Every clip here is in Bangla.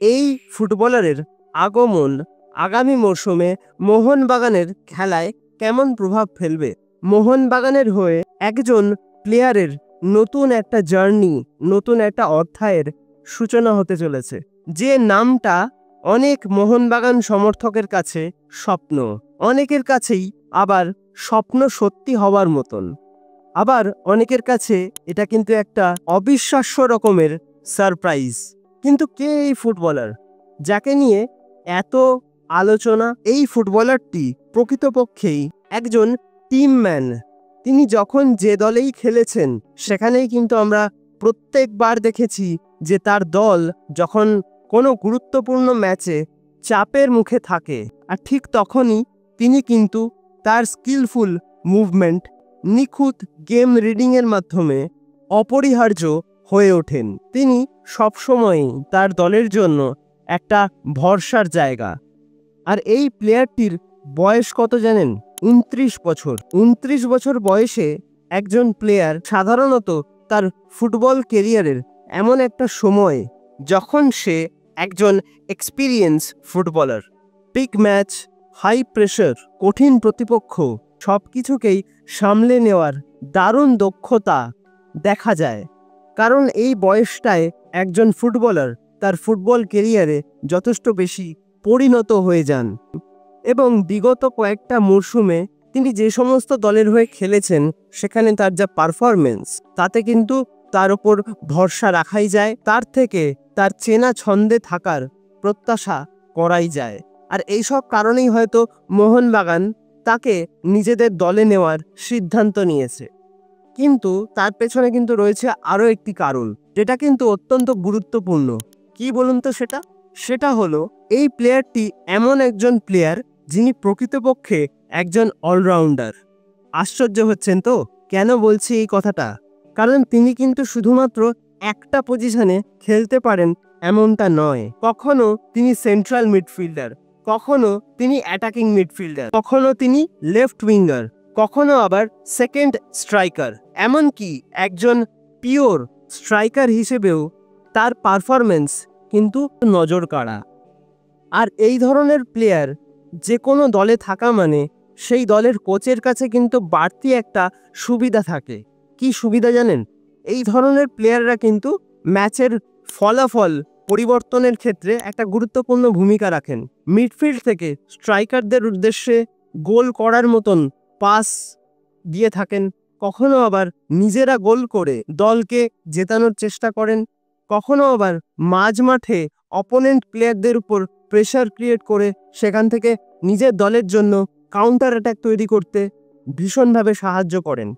এই ফুটবলারের আগমন আগামী মরশুমে মোহনবাগানের খেলায় কেমন প্রভাব ফেলবে? মোহনবাগানের হয়ে একজন প্লেয়ারের নতুন একটা জার্নি, নতুন একটা অধ্যায়ের সূচনা হতে চলেছে, যে নামটা অনেক মোহনবাগান সমর্থকের কাছে স্বপ্ন, অনেকের কাছেই আবার স্বপ্ন সত্যি হওয়ার মতন, আবার অনেকের কাছে এটা কিন্তু একটা অবিশ্বাস্য রকমের সারপ্রাইজ। কিন্তু কে এই ফুটবলার যাকে নিয়ে এত আলোচনা? এই ফুটবলারটি প্রকৃতপক্ষেই একজন টিম ম্যান। তিনি যখন যে দলেই খেলেছেন সেখানেই কিন্তু আমরা প্রত্যেকবার দেখেছি যে তার দল যখন কোনো গুরুত্বপূর্ণ ম্যাচে চাপের মুখে থাকে, আর ঠিক তখনই তিনি কিন্তু তার স্কিলফুল মুভমেন্ট, নিখুঁত গেম রিডিংয়ের মাধ্যমে অপরিহার্য হয়ে ওঠেন। তিনি সবসময়ই তার দলের জন্য একটা ভরসার জায়গা। আর এই প্লেয়ারটির বয়স কত জানেন? 29 বছর। 29 বছর বয়সে একজন প্লেয়ার সাধারণত তার ফুটবল কেরিয়ারের এমন একটা সময় যখন সে একজন experience footballer, big match, high pressure, কঠিন প্রতিপক্ষ সব কিছুকেই সামলে নেওয়ার দারুণ দক্ষতা দেখা যায়। কারণ এই বয়সটায় একজন ফুটবলার তার ফুটবল কেরিয়ারে যথেষ্ট বেশি পরিণত হয়ে যান, এবং বিগত কয়েকটা মরশুমে তিনি যে সমস্ত দলের হয়ে খেলেছেন সেখানে তার যা পারফরমেন্স, তাতে কিন্তু তার ওপর ভরসা রাখাই যায়, তার থেকে তার চেনা ছন্দে থাকার প্রত্যাশা করাই যায়। আর এইসব কারণেই হয়তো মোহনবাগান তাকে নিজেদের দলে নেওয়ার সিদ্ধান্ত নিয়েছে। কিন্তু তার পেছনে কিন্তু রয়েছে আরও একটি কারণ, যেটা কিন্তু অত্যন্ত গুরুত্বপূর্ণ। কি বলুন তো সেটা? সেটা হলো এই প্লেয়ারটি এমন একজন প্লেয়ার যিনি প্রকৃতপক্ষে একজন অলরাউন্ডার। আশ্চর্য হচ্ছেন তো কেন বলছি এই কথাটা? কারণ তিনি কিন্তু শুধুমাত্র একটা পজিশনে খেলতে পারেন এমনটা নয়। কখনো তিনি সেন্ট্রাল মিডফিল্ডার, কখনো তিনি অ্যাটাকিং মিডফিল্ডার, কখনো তিনি লেফট উইঙ্গার, কখনো আবার সেকেন্ড স্ট্রাইকার, এমনকি একজন পিওর স্ট্রাইকার হিসেবেও তার পারফরমেন্স কিন্তু নজর কাড়া। আর এই ধরনের প্লেয়ার যে কোনো দলে থাকা মানে সেই দলের কোচের কাছে কিন্তু বাড়তি একটা সুবিধা থাকে। কি সুবিধা জানেন? এই ধরনের প্লেয়াররা কিন্তু ম্যাচের ফলাফল পরিবর্তনের ক্ষেত্রে একটা গুরুত্বপূর্ণ ভূমিকা রাখেন। মিডফিল্ড থেকে স্ট্রাইকারদের উদ্দেশ্যে গোল করার মতন পাস দিয়ে থাকেন, কখনো আবার নিজেরা গোল করে দলকে জেতানোর চেষ্টা করেন, কখনো আবার মাঝ মাঠে অপোনেন্ট প্লেয়ারদের উপর প্রেশার ক্রিয়েট করে সেখান থেকে নিজের দলের জন্য কাউন্টার অ্যাটাক তৈরি করতে ভীষণভাবে সাহায্য করেন।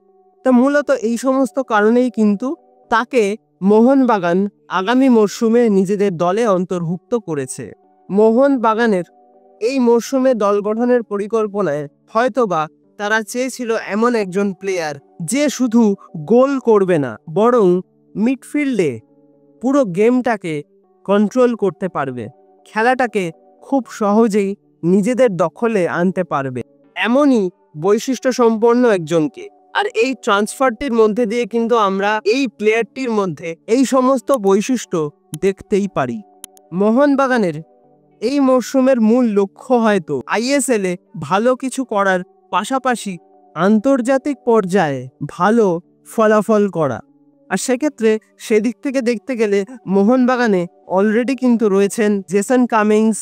তা মূলত এই সমস্ত কারণেই কিন্তু তাকে মোহনবাগান আগামী মরশুমে নিজেদের দলে অন্তর্ভুক্ত করেছে। মোহনবাগানের এই মরশুমে দল গঠনের পরিকল্পনায় হয়তোবা তারা চেয়েছিল এমন একজন প্লেয়ার যে শুধু গোল করবে না, বরং মিডফিল্ডে পুরো গেমটাকে কন্ট্রোল করতে পারবে, খেলাটাকে খুব সহজেই নিজেদের দখলে আনতে পারবে, এমনই বৈশিষ্ট্য সম্পন্ন একজনকে। আর এই ট্রান্সফারটির মধ্যে দিয়ে কিন্তু আমরা এই প্লেয়ারটির মধ্যে এই সমস্ত বৈশিষ্ট্য দেখতেই পারি। মোহনবাগানের এই মরশুমের মূল লক্ষ্য হয়তো আইএসএল এ ভালো কিছু করার পাশাপাশি আন্তর্জাতিক পর্যায়ে ভালো ফলাফল করা। আর সেক্ষেত্রে সেদিক থেকে দেখতে গেলে মোহনবাগানে অলরেডি কিন্তু রয়েছেন Jason Cummings,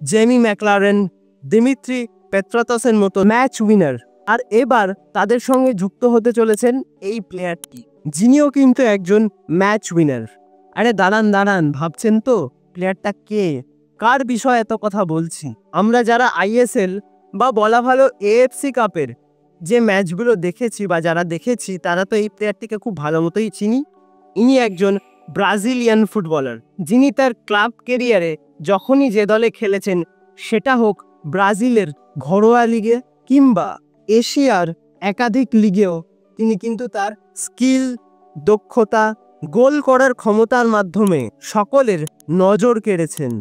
Jamie Maclaren, Dimitri পেত্রাতসের মতো ম্যাচ উইনার। আর এবার তাদের সঙ্গে যুক্ত হতে চলেছেন এই প্লেয়ারটি, যিনিও কিন্তু একজন ম্যাচ উইনার। আরে দাঁড়ান, ভাবছেন তো প্লেয়ারটা কে, কার বিষয়ে এত কথা বলছি? আমরা যারা আইএসএল বা বলা ভালো এএফসি কাপের যে ম্যাচগুলো দেখেছি বা যারা দেখেছি তারা তো এই প্লেয়ারটিকে খুব ভালো মতোই চিনি। ইনি একজন ব্রাজিলিয়ান ফুটবলার, যিনি তার ক্লাব কেরিয়ারে যখনই যে দলে খেলেছেন, সেটা হোক ব্রাজিলের ঘরোয়া লিগে কিংবা এশিয়ার একাধিক লিগেও, তিনি কিন্তু তার স্কিল, দক্ষতা, গোল করার ক্ষমতার মাধ্যমে সকলের নজর কেড়েছেন।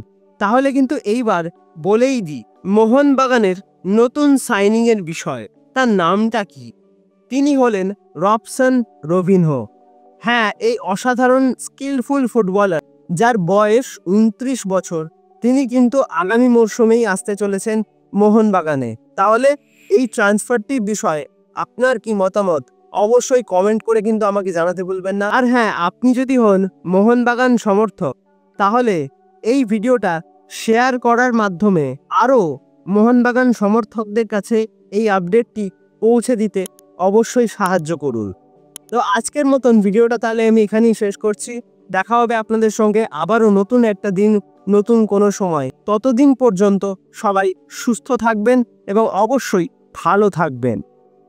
তাহলে কিন্তু এইবার বলেই দিই মোহনবাগানের নতুন সাইনিংয়ের বিষয়, তার নামটা কি? তিনি হলেন রবসন রবিনহো। হ্যাঁ, এই অসাধারণ স্কিলফুল ফুটবলার যার বয়স 29 বছর, তিনি কিন্তু আগামী মরশুমেই আসতে চলেছেন মোহনবাগানে। তাহলে এই ট্রান্সফারটির বিষয়ে আপনার কি মতামত অবশ্যই কমেন্ট করে কিন্তু আমাকে জানাতে ভুলবেন না। আর হ্যাঁ, আপনি যদি হন মোহনবাগান সমর্থক, তাহলে এই ভিডিওটা শেয়ার করার মাধ্যমে আরও মোহনবাগান সমর্থকদের কাছে এই আপডেটটি পৌঁছে দিতে অবশ্যই সাহায্য করুন। তো আজকের মতন ভিডিওটা তাহলে আমি এখানেই শেষ করছি। দেখা হবে আপনাদের সঙ্গে আবারও নতুন একটা দিন, নতুন কোনো সময়। ততদিন পর্যন্ত সবাই সুস্থ থাকবেন এবং অবশ্যই ভালো থাকবেন।